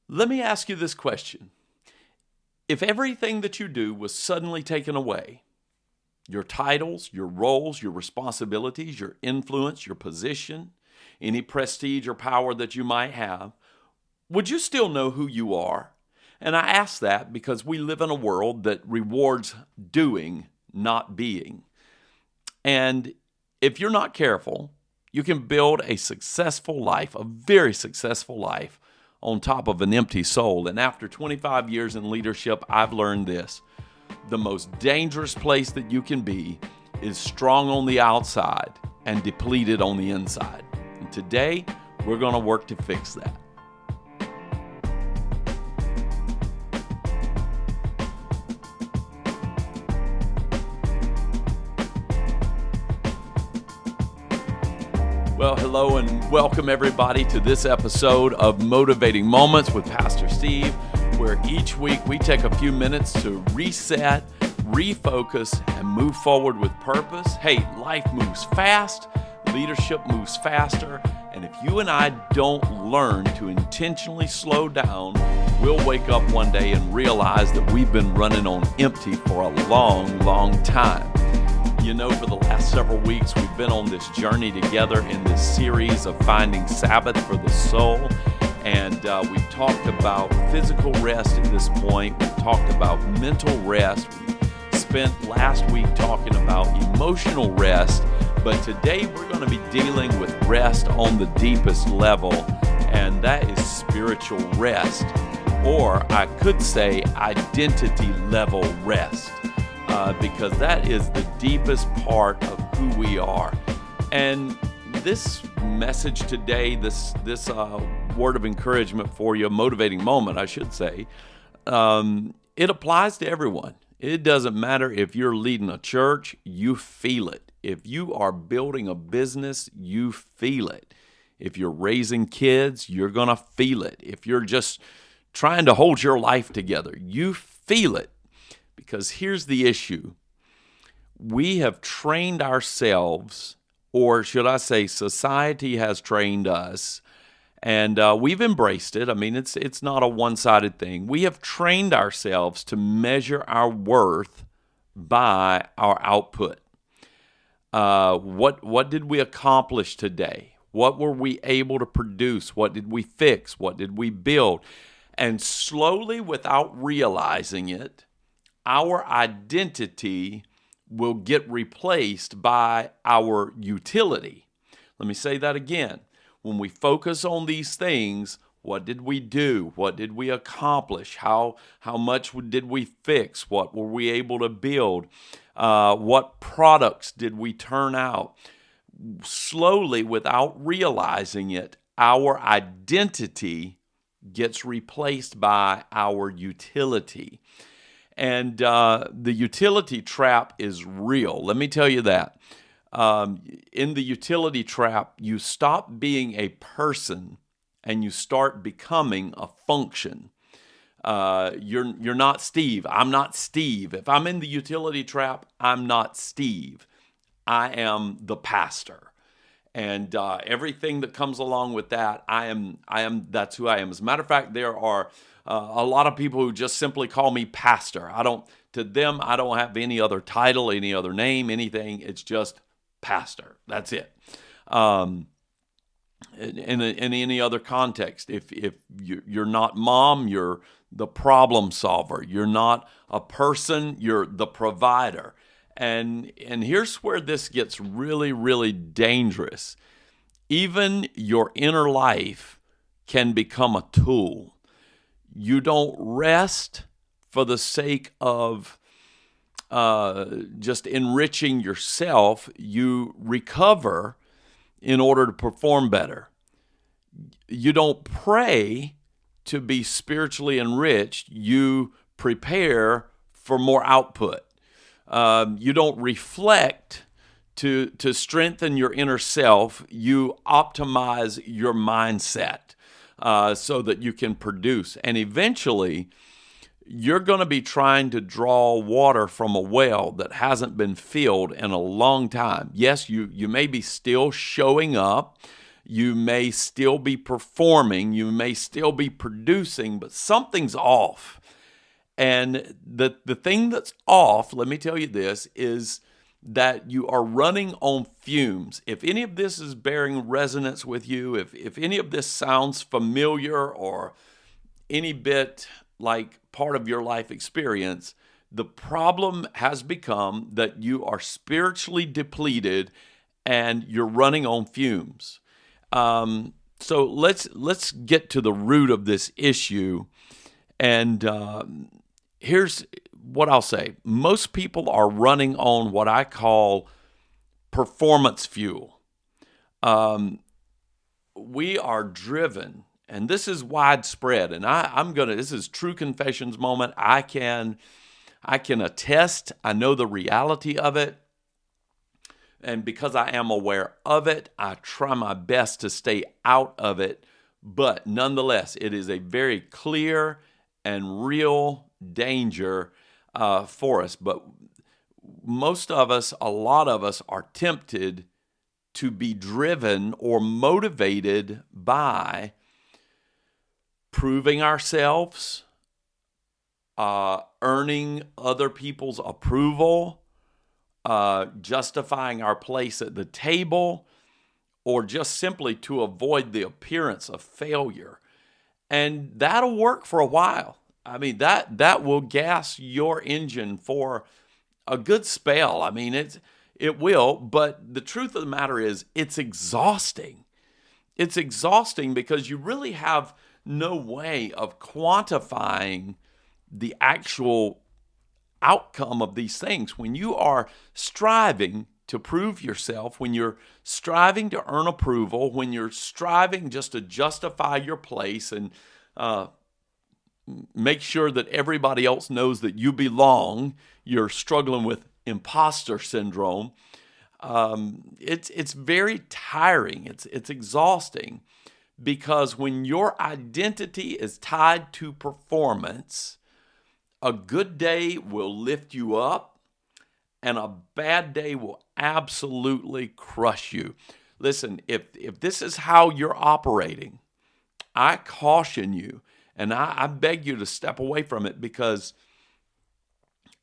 Let me ask you this question. If everything that you do was suddenly taken away, your titles, your roles, your responsibilities, your influence, your position, any prestige or power that you might have, would you still know who you are? And I ask that because we live in a world that rewards doing, not being. And if you're not careful, you can build a successful life, a very successful life, on top of an empty soul. And after 25 years in leadership, I've learned this. The most dangerous place that you can be is strong on the outside and depleted on the inside. And today, we're going to work to fix that. Well, hello and welcome everybody to this episode of Motivating Moments with Pastor Steve, where each week we take a few minutes to reset, refocus, and move forward with purpose. Hey, life moves fast, leadership moves faster, and if you and I don't learn to intentionally slow down, we'll wake up one day and realize that we've been running on empty for a long, long time. You know, for the last several weeks, we've been on this journey together in this series of finding Sabbath for the soul. And we've talked about physical rest at this point. We've talked about mental rest. We spent last week talking about emotional rest. But today we're going to be dealing with rest on the deepest level, and that is spiritual rest. Or I could say identity level rest. Because that is the deepest part of who we are. And this message today, this word of encouragement for you, a motivating moment, I should say, it applies to everyone. It doesn't matter if you're leading a church, you feel it. If you are building a business, you feel it. If you're raising kids, you're going to feel it. If you're just trying to hold your life together, you feel it. Because here's the issue. We have trained ourselves, or should I say society has trained us, and we've embraced it. I mean, it's not a one-sided thing. We have trained ourselves to measure our worth by our output. What did we accomplish today? What were we able to produce? What did we fix? What did we build? And slowly, without realizing it, our identity will get replaced by our utility. Let me say that again. When we focus on these things, what did we do? What did we accomplish? How much did we fix? What were we able to build? What products did we turn out? Slowly, without realizing it, our identity gets replaced by our utility. And the utility trap is real. Let me tell you that. In the utility trap, you stop being a person and you start becoming a function. You're not Steve. I'm not Steve. If I'm in the utility trap, I'm not Steve. I am the pastor. And everything that comes along with that, I am. That's who I am. As a matter of fact, there are a lot of people who just simply call me pastor. To them, I don't have any other title, any other name, anything. It's just pastor. That's it. In any other context, if you're not mom, you're the problem solver. You're not a person, you're the provider. And here's where this gets really, really dangerous. Even your inner life can become a tool. You don't rest for the sake of just enriching yourself. You recover in order to perform better. You don't pray to be spiritually enriched. You prepare for more output. You don't reflect to strengthen your inner self. You optimize your mindset so that you can produce. And eventually, you're going to be trying to draw water from a well that hasn't been filled in a long time. Yes, you may be still showing up. You may still be performing, you may still be producing, but something's off. And the thing that's off, let me tell you this, is that you are running on fumes. If any of this is bearing resonance with you, if any of this sounds familiar or any bit like part of your life experience, the problem has become that you are spiritually depleted and you're running on fumes. So let's get to the root of this issue. And here's what I'll say: most people are running on what I call performance fuel. We are driven, and this is widespread. And I'm gonna. This is true confessions moment. I can attest. I know the reality of it. And because I am aware of it, I try my best to stay out of it. But nonetheless, it is a very clear and real danger for us. But most of us, a lot of us, are tempted to be driven or motivated by proving ourselves, earning other people's approval, justifying our place at the table, or just simply to avoid the appearance of failure. And that'll work for a while. I mean, that will gas your engine for a good spell. I mean, it will, but the truth of the matter is it's exhausting. It's exhausting because you really have no way of quantifying the actual outcome of these things. When you are striving to prove yourself, when you're striving to earn approval, when you're striving just to justify your place and make sure that everybody else knows that you belong, you're struggling with imposter syndrome. It's very tiring. It's exhausting, because when your identity is tied to performance, a good day will lift you up, and a bad day will absolutely crush you. Listen, if this is how you're operating, I caution you, and I beg you to step away from it, because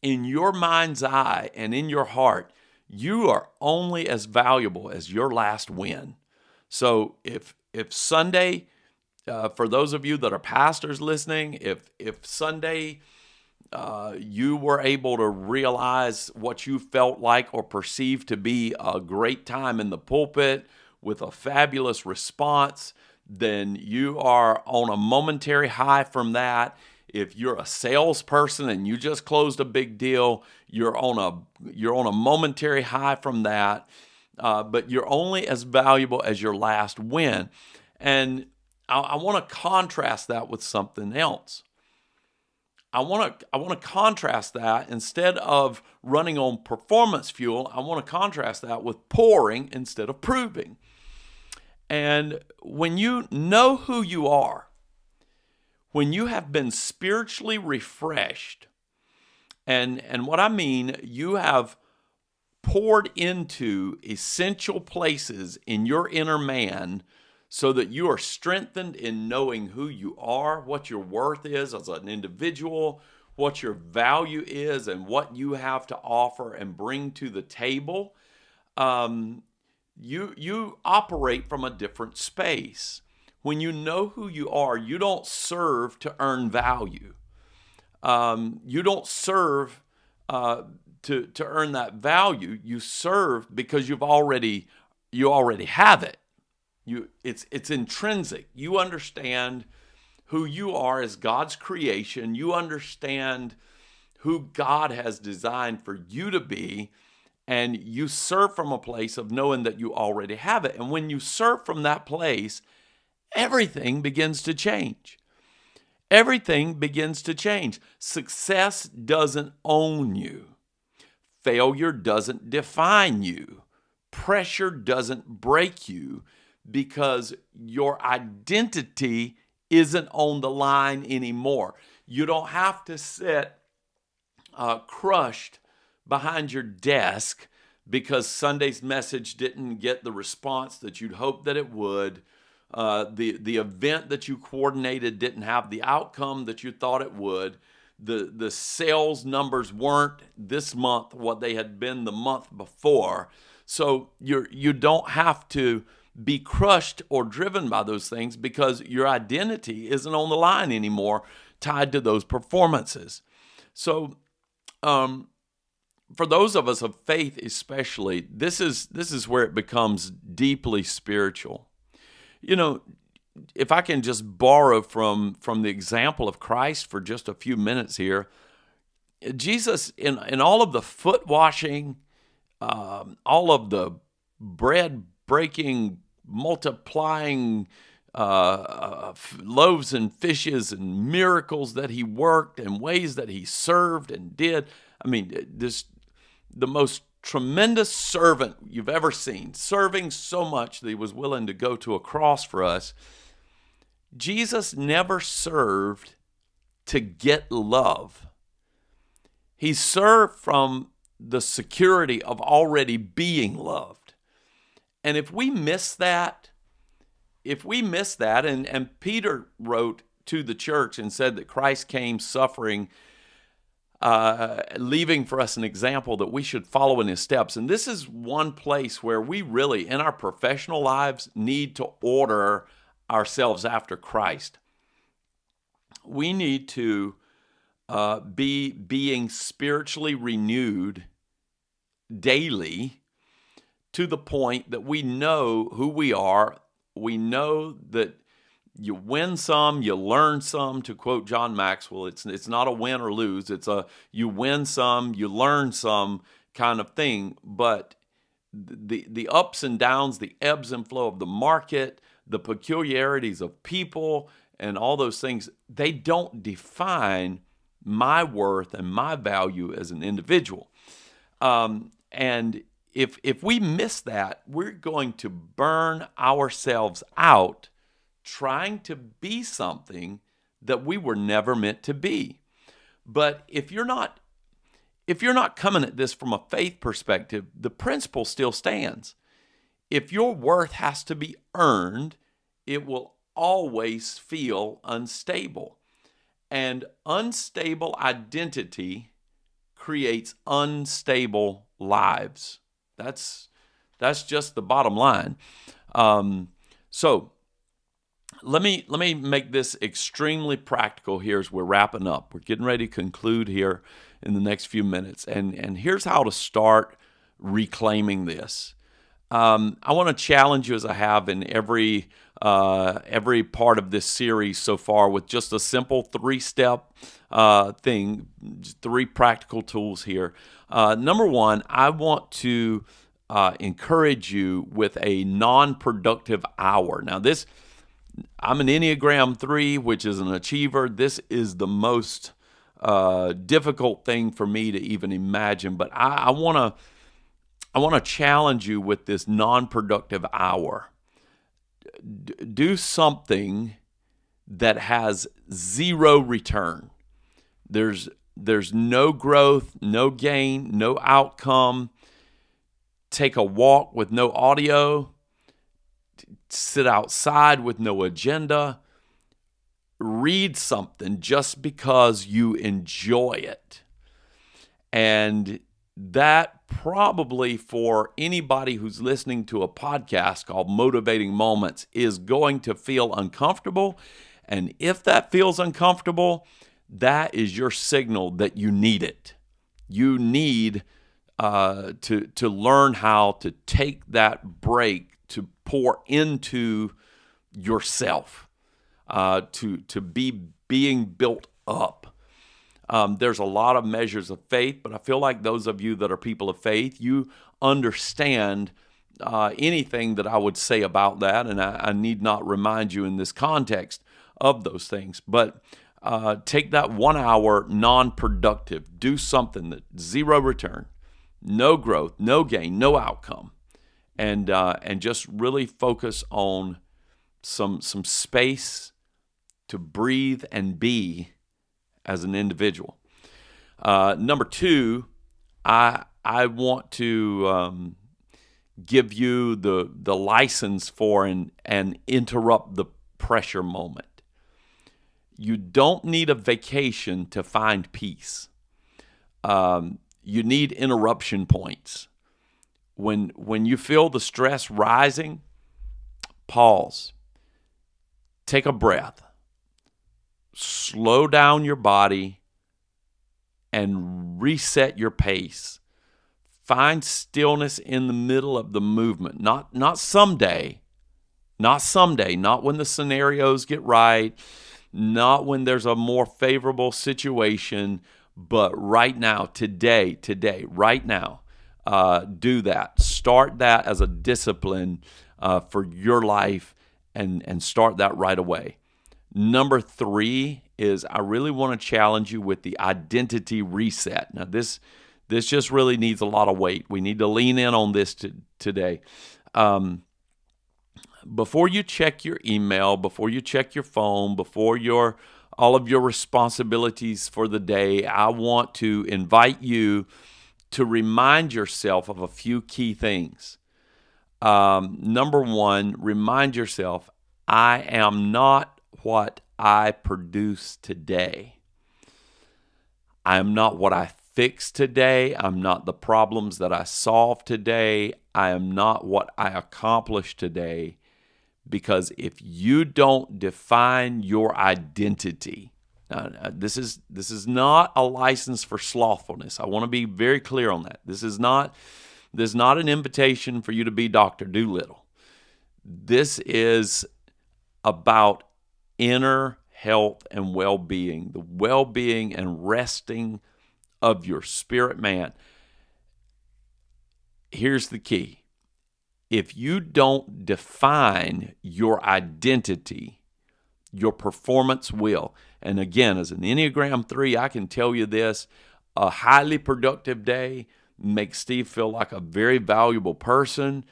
in your mind's eye and in your heart, you are only as valuable as your last win. So if Sunday, for those of you that are pastors listening, if Sunday you were able to realize what you felt like or perceived to be a great time in the pulpit with a fabulous response, then you are on a momentary high from that. If you're a salesperson and you just closed a big deal, you're on a momentary high from that. But you're only as valuable as your last win. And I want to contrast that with something else. I want to contrast that. Instead of running on performance fuel, I want to contrast that with pouring instead of proving. And when you know who you are, when you have been spiritually refreshed, and what I mean, you have poured into essential places in your inner man so that you are strengthened in knowing who you are, what your worth is as an individual, what your value is, and what you have to offer and bring to the table. You operate from a different space. When you know who you are, you don't serve to earn value. You don't serve to earn that value. You serve because you already have it. It's intrinsic. You understand who you are as God's creation. You understand who God has designed for you to be, and you serve from a place of knowing that you already have it. And when you serve from that place, everything begins to change. Everything begins to change. Success doesn't own you. Failure doesn't define you. Pressure doesn't break you, because your identity isn't on the line anymore. You don't have to sit crushed behind your desk because Sunday's message didn't get the response that you'd hoped that it would. The event that you coordinated didn't have the outcome that you thought it would. The sales numbers weren't this month what they had been the month before. So you don't have to be crushed or driven by those things, because your identity isn't on the line anymore, tied to those performances. So for those of us of faith especially, this is where it becomes deeply spiritual. You know, if I can just borrow from the example of Christ for just a few minutes here, Jesus, in all of the foot washing, all of the bread breaking, multiplying loaves and fishes and miracles that he worked and ways that he served and did. I mean, the most tremendous servant you've ever seen, serving so much that he was willing to go to a cross for us. Jesus never served to get love. He served from the security of already being loved. And if we miss that, and Peter wrote to the church and said that Christ came suffering, leaving for us an example that we should follow in his steps. And this is one place where we really, in our professional lives, need to order ourselves after Christ. We need to be being spiritually renewed daily, to the point that we know who we are. We know that you win some, you learn some, to quote John Maxwell. It's not a win or lose. It's a you win some, you learn some kind of thing. But the ups and downs, the ebbs and flow of the market, the peculiarities of people, and all those things, they don't define my worth and my value as an individual. And if we miss that, we're going to burn ourselves out trying to be something that we were never meant to be. But if you're not coming at this from a faith perspective, the principle still stands. If your worth has to be earned, it will always feel unstable. And unstable identity creates unstable lives. That's just the bottom line. So let me make this extremely practical here as we're wrapping up. We're getting ready to conclude here in the next few minutes. And here's how to start reclaiming this. I want to challenge you, as I have in every part of this series so far, with just a simple 3-step thing, just 3 practical tools here. Number 1, I want to encourage you with a non-productive hour. Now, I'm an Enneagram 3, which is an achiever. This is the most difficult thing for me to even imagine, but I want to challenge you with this non-productive hour. Do something that has zero return. There's no growth, no gain, no outcome. Take a walk with no audio. Sit outside with no agenda. Read something just because you enjoy it. And that probably, for anybody who's listening to a podcast called Motivating Moments, is going to feel uncomfortable. And if that feels uncomfortable, that is your signal that you need it. You need to learn how to take that break to pour into yourself, to be being built up. There's a lot of measures of faith, but I feel like those of you that are people of faith, you understand anything that I would say about that, and I need not remind you in this context of those things. But take that 1 hour non-productive, do something that zero return, no growth, no gain, no outcome, and just really focus on some space to breathe and be as an individual. Number 2, I I want to give you the license for and interrupt the pressure moment. You don't need a vacation to find peace. You need interruption points. When you feel the stress rising, pause, take a breath, slow down your body, and reset your pace. Find stillness in the middle of the movement. Not someday, not when the scenarios get right, not when there's a more favorable situation, but right now, today, right now. Do that. Start that as a discipline for your life, and start that right away. Number 3 is I really want to challenge you with the identity reset. Now, this just really needs a lot of weight. We need to lean in on this today. Before you check your email, before you check your phone, before all of your responsibilities for the day, I want to invite you to remind yourself of a few key things. Number 1, remind yourself, I am not what I produce today. I am not what I fix today. I'm not the problems that I solve today. I am not what I accomplish today. Because if you don't define your identity, this is not a license for slothfulness. I want to be very clear on that. This is not an invitation for you to be Dr. Doolittle. This is about inner health and well-being, the well-being and resting of your spirit man. Here's the key. If you don't define your identity, your performance will. And again, as an Enneagram 3, I can tell you this, a highly productive day makes Steve feel like a very valuable person,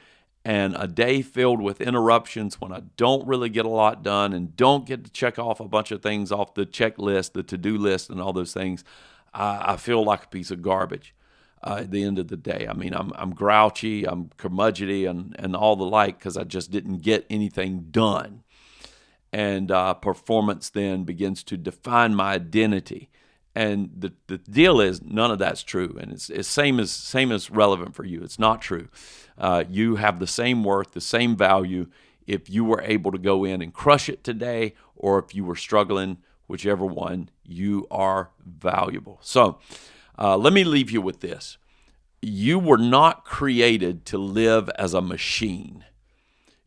and a day filled with interruptions when I don't really get a lot done and don't get to check off a bunch of things off the checklist, the to-do list, and all those things, I feel like a piece of garbage at the end of the day. I mean, I'm grouchy, I'm curmudgeony, and all the like, because I just didn't get anything done. And performance then begins to define my identity. And the deal is, none of that's true, and it's same as relevant for you. It's not true. You have the same worth, the same value if you were able to go in and crush it today, or if you were struggling, whichever one, you are valuable. So let me leave you with this. You were not created to live as a machine.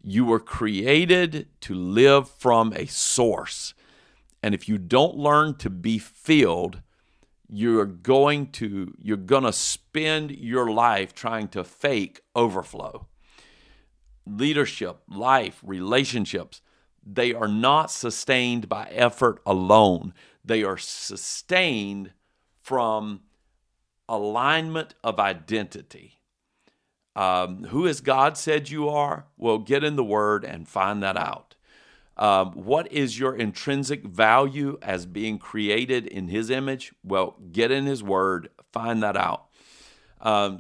You were created to live from a source. And if you don't learn to be filled, you're going to spend your life trying to fake overflow. Leadership, life, relationships, they are not sustained by effort alone. They are sustained from alignment of identity. Who has God said you are? Well, get in the Word and find that out. What is your intrinsic value as being created in His image? Well, get in His Word, find that out.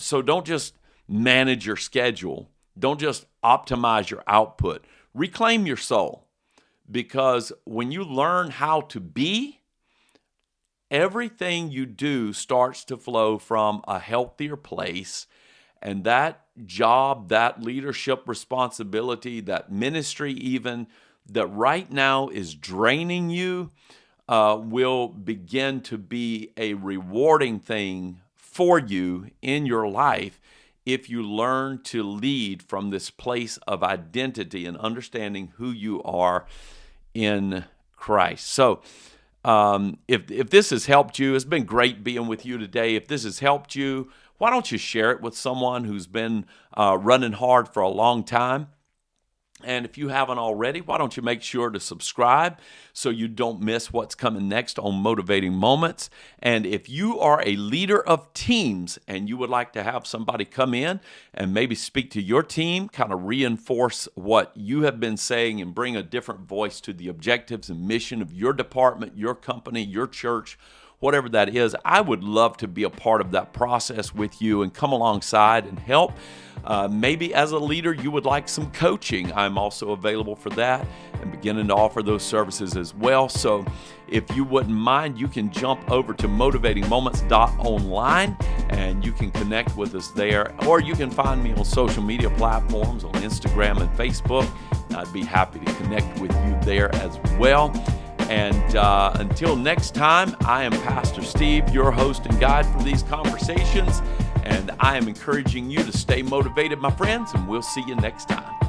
So don't just manage your schedule. Don't just optimize your output. Reclaim your soul, because when you learn how to be, everything you do starts to flow from a healthier place. And that job, that leadership responsibility, that ministry even, that right now is draining you, will begin to be a rewarding thing for you in your life if you learn to lead from this place of identity and understanding who you are in Christ. So if this has helped you, it's been great being with you today. If this has helped you, why don't you share it with someone who's been running hard for a long time? And if you haven't already, why don't you make sure to subscribe so you don't miss what's coming next on Motivating Moments? And if you are a leader of teams and you would like to have somebody come in and maybe speak to your team, kind of reinforce what you have been saying and bring a different voice to the objectives and mission of your department, your company, your church, whatever that is, I would love to be a part of that process with you and come alongside and help. Maybe as a leader, you would like some coaching. I'm also available for that and beginning to offer those services as well. So if you wouldn't mind, you can jump over to motivatingmoments.online and you can connect with us there, or you can find me on social media platforms on Instagram and Facebook. I'd be happy to connect with you there as well. And until next time, I am Pastor Steve, your host and guide for these conversations. And I am encouraging you to stay motivated, my friends, and we'll see you next time.